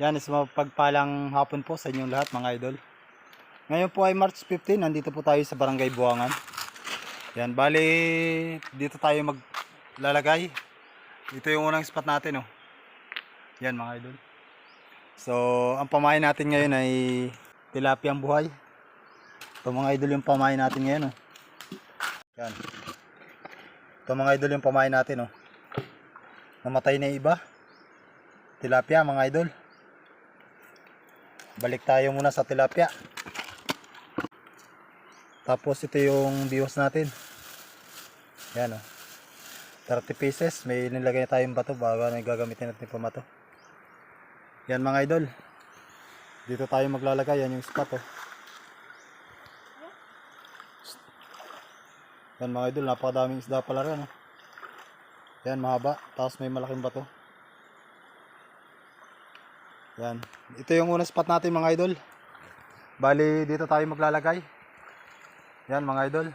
Yan is mapagpalang hapon po sa inyong lahat mga idol. Ngayon po ay March 15, nandito po tayo sa Barangay Buangan. Yan, bali dito tayo maglalagay. Ito yung unang spot natin oh. Yan mga idol. So, ang pamain natin ngayon ay tilapiyang buhay. Ito mga idol yung pamain natin ngayon oh. Yan. Ito mga idol yung pamain natin oh. Namatay na iba. Tilapia mga idol. Balik tayo muna sa tilapia. Tapos ito yung biwas natin. Yan o. 30 pieces. May nilagay na tayong bato. Baga na gagamitin natin pamato. Yan mga idol. Dito tayo maglalagay. Yan yung spot o. Yan mga idol. Napakadaming isda pala rin o. Yan mahaba. Tapos may malaking bato. Yan. Ito yung unang spot natin mga idol. Bali dito tayo maglalagay. Yan mga idol.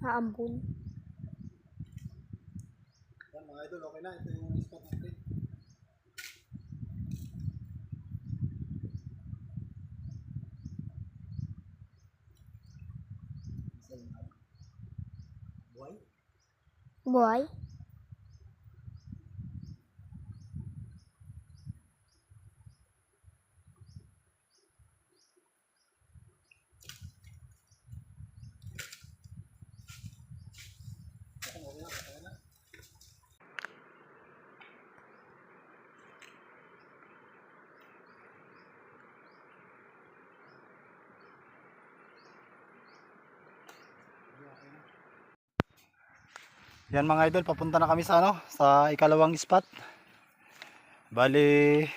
Haambun. Yan mga idol, okay na. Ito yung spot natin. Buhay? Buhay. Yan mga idol, papunta na kami sa sa ikalawang spot. Bali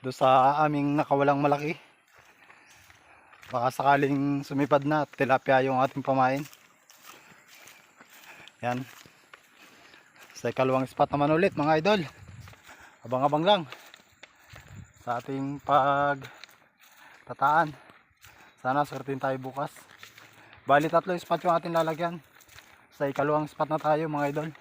do sa aming nakawalang malaki. Baka sakaling sumipad na tilapia yung ating pamain. Yan. Sa ikalawang spot naman ulit mga idol. Abang-abang lang sa ating pagtataan. Sana swertin tayo bukas. Bali 3 spot yung ating lalagyan. Sa ikalawang spot na tayo mga idol.